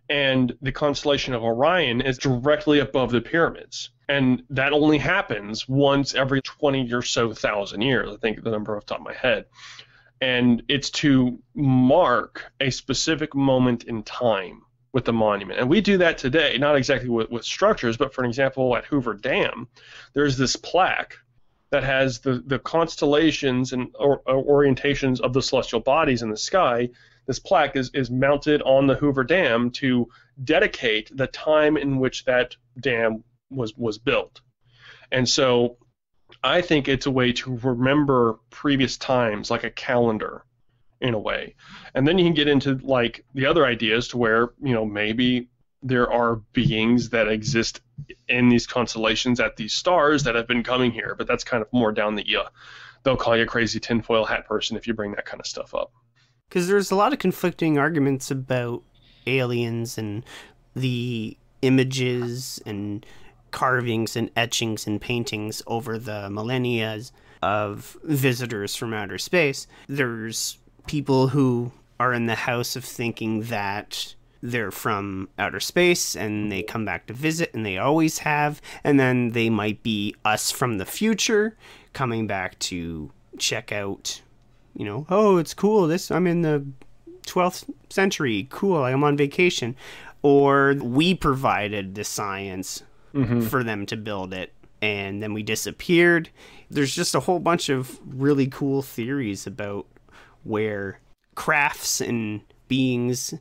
And the constellation of Orion is directly above the pyramids. And that only happens once every 20 or so thousand years, I think the number off the top of my head. And it's to mark a specific moment in time with the monument. And we do that today, not exactly with structures, but for an example, at Hoover Dam, there's this plaque that has the constellations and orientations of the celestial bodies in the sky. This plaque is mounted on the Hoover Dam to dedicate the time in which that dam was built. And so I think it's a way to remember previous times, like a calendar in a way. And then you can get into like the other ideas to where, maybe there are beings that exist in these constellations at these stars that have been coming here, but that's kind of more down the they'll call you a crazy tinfoil hat person if you bring that kind of stuff up. Because there's a lot of conflicting arguments about aliens and the images and carvings and etchings and paintings over the millennia of visitors from outer space. There's people who are in the house of thinking that they're from outer space and they come back to visit, and they always have, and then they might be us from the future coming back to check out, oh, it's cool, I'm in the 12th century, cool, I'm on vacation. Or we provided the science for them to build it, and then we disappeared. There's just a whole bunch of really cool theories about where crafts and beings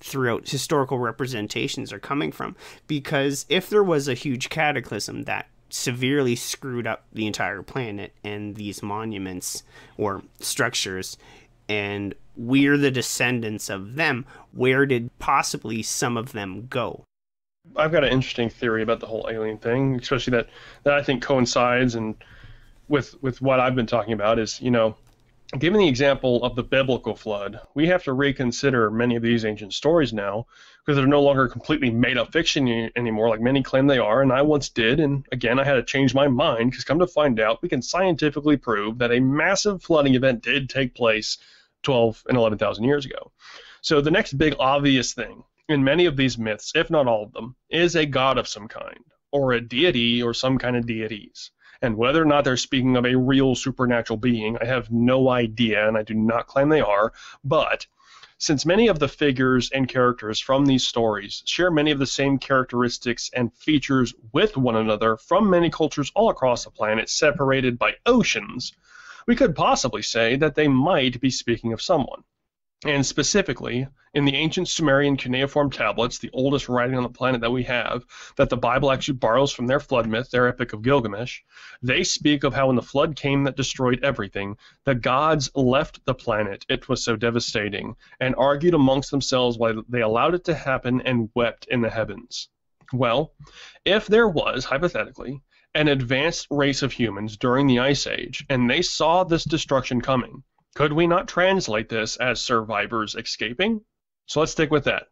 throughout historical representations are coming from. Because if there was a huge cataclysm that severely screwed up the entire planet and these monuments or structures, and we're the descendants of them, where did possibly some of them go? I've got an interesting theory about the whole alien thing, especially that I think coincides and with what I've been talking about is, given the example of the biblical flood, we have to reconsider many of these ancient stories now because they're no longer completely made-up fiction anymore, like many claim they are, and I once did, and again, I had to change my mind because come to find out, we can scientifically prove that a massive flooding event did take place 12 and 11,000 years ago. So the next big obvious thing in many of these myths, if not all of them, is a god of some kind, or a deity or some kind of deities. And whether or not they're speaking of a real supernatural being, I have no idea, and I do not claim they are. But since many of the figures and characters from these stories share many of the same characteristics and features with one another from many cultures all across the planet, separated by oceans, we could possibly say that they might be speaking of someone. And specifically, in the ancient Sumerian cuneiform tablets, the oldest writing on the planet that we have, that the Bible actually borrows from their flood myth, their Epic of Gilgamesh, they speak of how when the flood came that destroyed everything, the gods left the planet, it was so devastating, and argued amongst themselves why they allowed it to happen and wept in the heavens. Well, if there was, hypothetically, an advanced race of humans during the Ice Age, and they saw this destruction coming, could we not translate this as survivors escaping? So let's stick with that.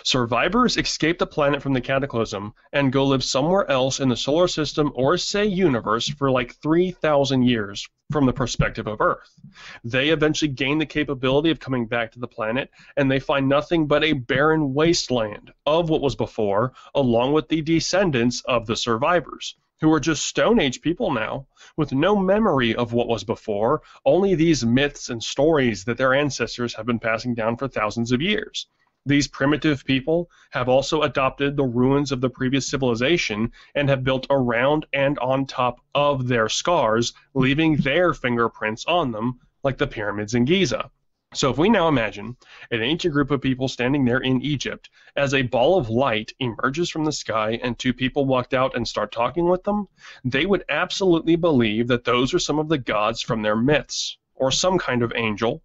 Survivors escape the planet from the cataclysm and go live somewhere else in the solar system or, say, universe for like 3,000 years from the perspective of Earth. They eventually gain the capability of coming back to the planet, and they find nothing but a barren wasteland of what was before, along with the descendants of the survivors, who are just Stone Age people now, with no memory of what was before, only these myths and stories that their ancestors have been passing down for thousands of years. These primitive people have also adopted the ruins of the previous civilization and have built around and on top of their scars, leaving their fingerprints on them, like the pyramids in Giza. So if we now imagine an ancient group of people standing there in Egypt as a ball of light emerges from the sky and two people walked out and start talking with them, they would absolutely believe that those are some of the gods from their myths, or some kind of angel.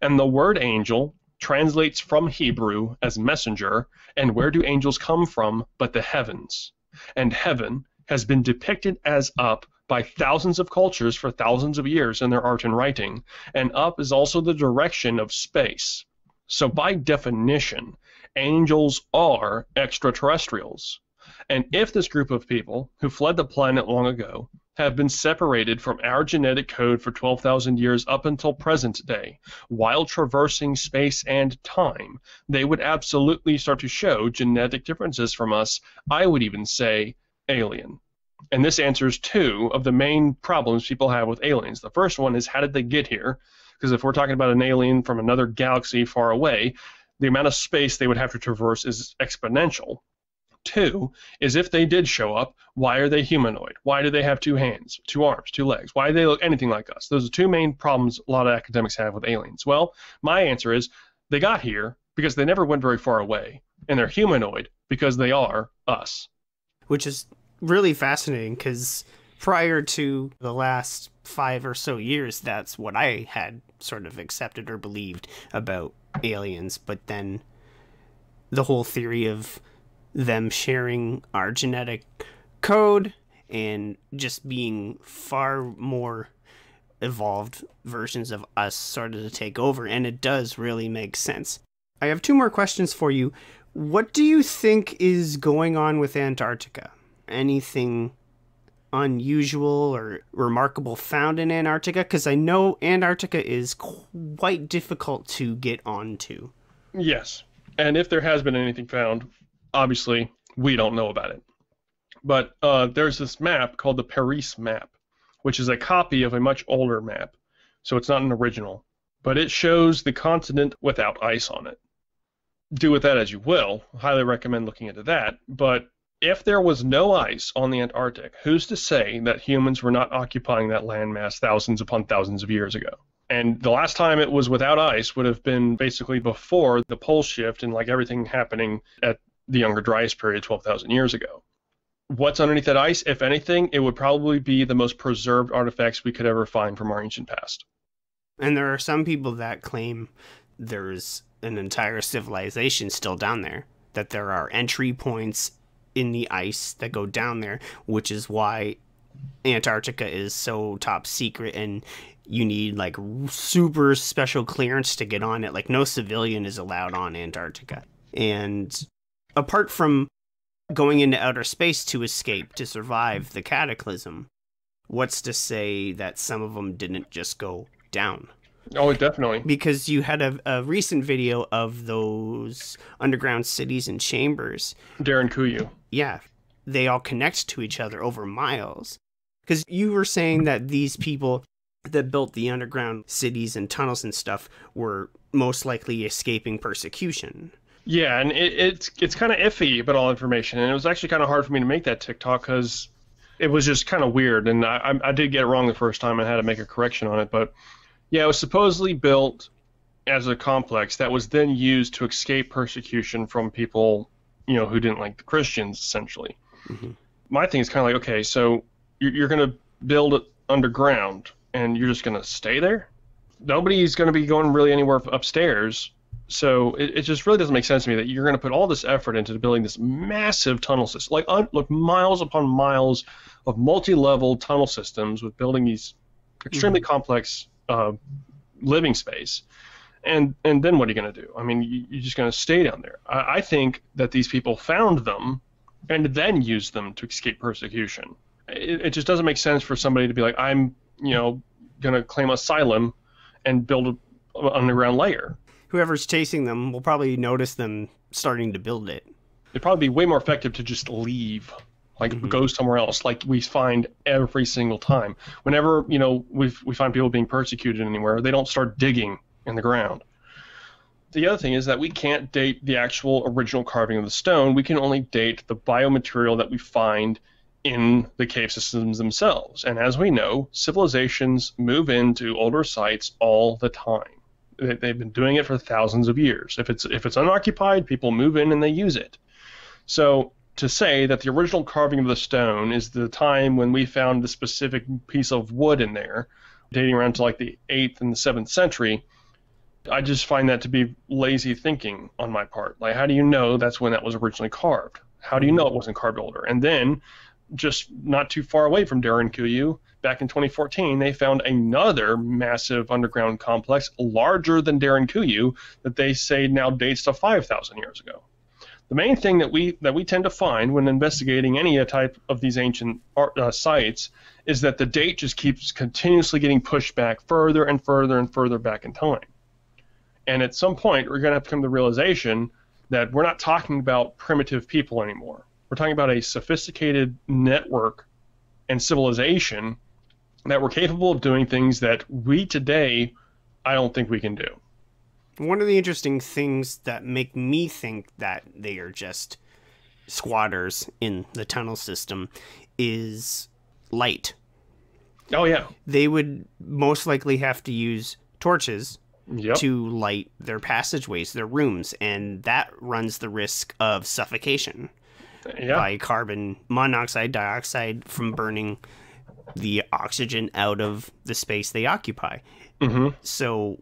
And the word angel translates from Hebrew as messenger, and where do angels come from but the heavens? And heaven has been depicted as up by thousands of cultures for thousands of years in their art and writing, and up is also the direction of space. So by definition, angels are extraterrestrials. And if this group of people who fled the planet long ago have been separated from our genetic code for 12,000 years up until present day, while traversing space and time, they would absolutely start to show genetic differences from us. I would even say alien. And this answers two of the main problems people have with aliens. The first one is, how did they get here? Because if we're talking about an alien from another galaxy far away, the amount of space they would have to traverse is exponential. Two is, if they did show up, why are they humanoid? Why do they have 2 hands, 2 arms, 2 legs? Why do they look anything like us? Those are two main problems a lot of academics have with aliens. Well, my answer is, they got here because they never went very far away, and they're humanoid because they are us. Which is really fascinating, because prior to the last 5 or so years, that's what I had sort of accepted or believed about aliens. But then the whole theory of them sharing our genetic code and just being far more evolved versions of us started to take over, and it does really make sense. I have 2 more questions for you. What do you think is going on with Antarctica? Anything unusual or remarkable found in Antarctica? Because I know Antarctica is quite difficult to get onto. Yes, and if there has been anything found, obviously we don't know about it. But there's this map called the Paris map, which is a copy of a much older map. So it's not an original, but it shows the continent without ice on it. Do with that as you will. Highly recommend looking into that. But if there was no ice on the Antarctic, who's to say that humans were not occupying that landmass thousands upon thousands of years ago? And the last time it was without ice would have been basically before the pole shift and like everything happening at the Younger Dryas period 12,000 years ago. What's underneath that ice? If anything, it would probably be the most preserved artifacts we could ever find from our ancient past. And there are some people that claim there's an entire civilization still down there, that there are entry points in the ice that go down there, which is why Antarctica is so top secret and you need like super special clearance to get on it. Like no civilian is allowed on Antarctica. And apart from going into outer space to escape, to survive the cataclysm, what's to say that some of them didn't just go down? Oh, definitely. Because you had a recent video of those underground cities and chambers. Darren Kuyu. Yeah, they all connect to each other over miles. Because you were saying that these people that built the underground cities and tunnels and stuff were most likely escaping persecution. Yeah, and it's kind of iffy about all information, and it was actually kind of hard for me to make that TikTok because it was just kind of weird, and I did get it wrong the first time and had to make a correction on it, but yeah, it was supposedly built as a complex that was then used to escape persecution from people, who didn't like the Christians, essentially. Mm-hmm. My thing is kind of like, okay, so you're going to build it underground, and you're just going to stay there? Nobody's going to be going really anywhere upstairs. So it just really doesn't make sense to me that you're going to put all this effort into building this massive tunnel system, like miles upon miles of multi-level tunnel systems with building these extremely complex living space. And then what are you going to do? I mean, you're just going to stay down there. I think that these people found them and then used them to escape persecution. It just doesn't make sense for somebody to be like, I'm, going to claim asylum and build an underground layer. Whoever's chasing them will probably notice them starting to build it. It'd probably be way more effective to just leave, like go somewhere else, like we find every single time. Whenever, we find people being persecuted anywhere, they don't start digging in the ground. The other thing is that we can't date the actual original carving of the stone. We can only date the biomaterial that we find in the cave systems themselves. And as we know, civilizations move into older sites all the time. They've been doing it for thousands of years. If it's unoccupied, people move in and they use it. So to say that the original carving of the stone is the time when we found the specific piece of wood in there, dating around to like the 8th and the 7th century, I just find that to be lazy thinking on my part. Like, how do you know that's when that was originally carved? How do you know it wasn't carved older? And then just not too far away from Derinkuyu, back in 2014, they found another massive underground complex larger than Derinkuyu that they say now dates to 5,000 years ago. The main thing that we tend to find when investigating any type of these ancient sites is that the date just keeps continuously getting pushed back further and further and further back in time. And at some point, we're going to have to come to the realization that we're not talking about primitive people anymore. We're talking about a sophisticated network and civilization that were capable of doing things that we today, I don't think we can do. One of the interesting things that make me think that they are just squatters in the tunnel system is light. Oh, yeah. They would most likely have to use torches Yep. to light their passageways, their rooms, and that runs the risk of suffocation by carbon monoxide, dioxide from burning the oxygen out of the space they occupy. Mm-hmm. So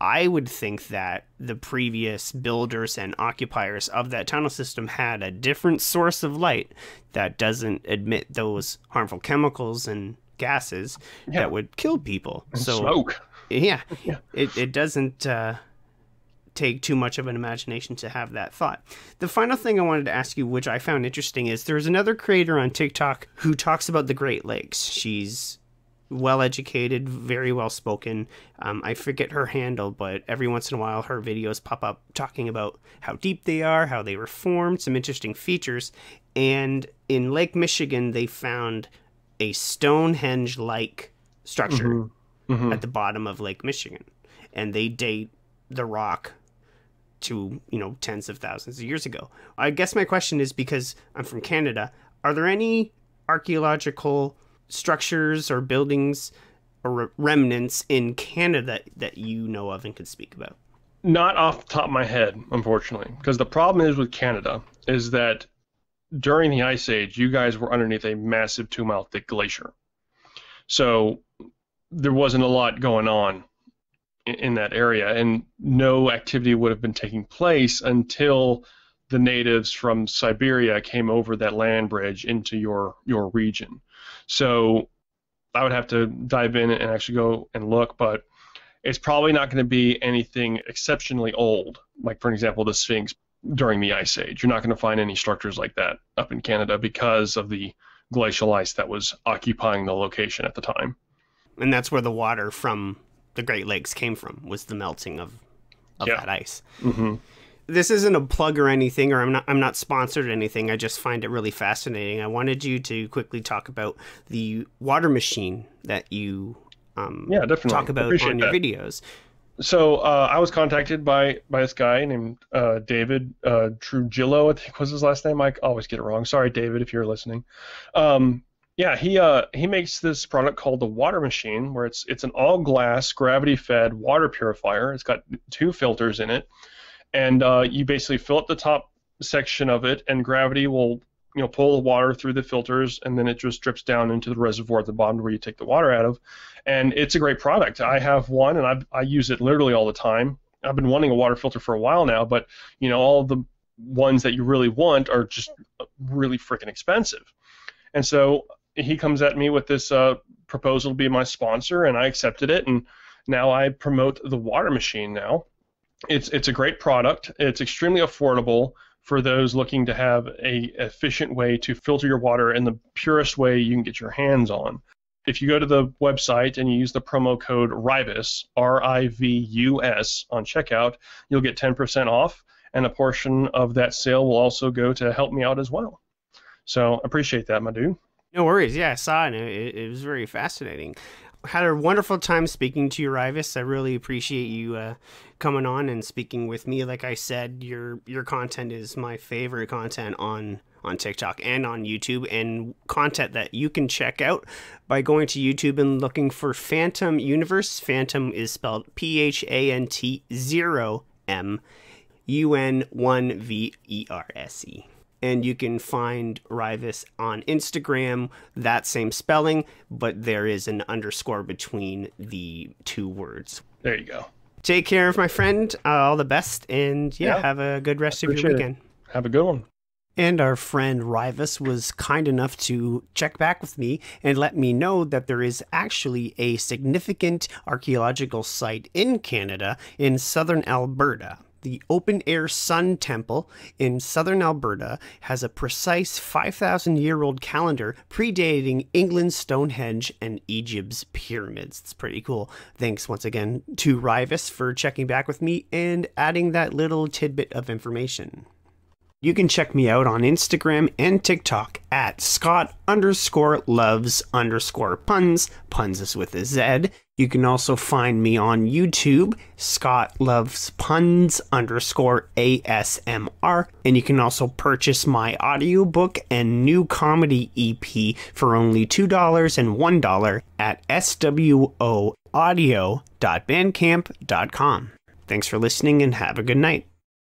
I would think that the previous builders and occupiers of that tunnel system had a different source of light that doesn't emit those harmful chemicals and gases that would kill people. And so smoke. Yeah. It doesn't take too much of an imagination to have that thought. The final thing I wanted to ask you, which I found interesting, is there's another creator on TikTok who talks about the Great Lakes. She's well-educated, very well-spoken. I forget her handle, but every once in a while her videos pop up talking about how deep they are, how they were formed, some interesting features. And in Lake Michigan, they found a Stonehenge-like structure at the bottom of Lake Michigan. And they date the rock to, tens of thousands of years ago. I guess my question is, because I'm from Canada, are there any archaeological structures or buildings or remnants in Canada that you know of and could speak about? Not off the top of my head, unfortunately, because the problem is with Canada is that during the Ice Age, you guys were underneath a massive 2-mile thick glacier. So there wasn't a lot going on in that area, and no activity would have been taking place until the natives from Siberia came over that land bridge into your region. So I would have to dive in and actually go and look, but it's probably not going to be anything exceptionally old, like, for example, the Sphinx during the Ice Age. You're not going to find any structures like that up in Canada because of the glacial ice that was occupying the location at the time. And that's where the water from the Great Lakes came from, was the melting of that ice. Mm-hmm. This isn't a plug or anything, or I'm not sponsored or anything. I just find it really fascinating. I wanted you to quickly talk about the water machine that you definitely talk about on your videos. So I was contacted by this guy named David Trujillo, I think was his last name. I always get it wrong. Sorry, David, if you're listening. He makes this product called the Water Machine, where it's an all-glass, gravity-fed water purifier. It's got 2 filters in it, and you basically fill up the top section of it, and gravity will pull the water through the filters, and then it just drips down into the reservoir at the bottom where you take the water out of. And it's a great product. I have one, and I use it literally all the time. I've been wanting a water filter for a while now, but all of the ones that you really want are just really freaking expensive. And so he comes at me with this proposal to be my sponsor, and I accepted it, and now I promote the Water Machine now. It's a great product. It's extremely affordable for those looking to have a efficient way to filter your water in the purest way you can get your hands on. If you go to the website and you use the promo code RIVUS, RIVUS, on checkout, you'll get 10% off, and a portion of that sale will also go to help me out as well. So appreciate that, my dude. No worries. Yeah, I saw it. It was very fascinating. Had a wonderful time speaking to you, Rivus. I really appreciate you coming on and speaking with me. Like I said, your content is my favorite content on TikTok and on YouTube, and content that you can check out by going to YouTube and looking for Phant0m Un1verse. Phant0m is spelled PHANT0M Un1verse. And you can find Rivus on Instagram, that same spelling, but there is an underscore between the 2 words. There you go. Take care of my friend. All the best, and have a good rest of your weekend. Have a good one. And our friend Rivus was kind enough to check back with me and let me know that there is actually a significant archaeological site in Canada in southern Alberta. The open-air Sun Temple in southern Alberta has a precise 5,000-year-old calendar predating England's Stonehenge and Egypt's pyramids. It's pretty cool. Thanks once again to Rivus for checking back with me and adding that little tidbit of information. You can check me out on Instagram and TikTok at Scott_loves_puns. Puns is with a Z. You can also find me on YouTube, Scott Loves Puns _ASMR. And you can also purchase my audiobook and new comedy EP for only $2 and $1 at swoaudio.bandcamp.com. Thanks for listening and have a good night.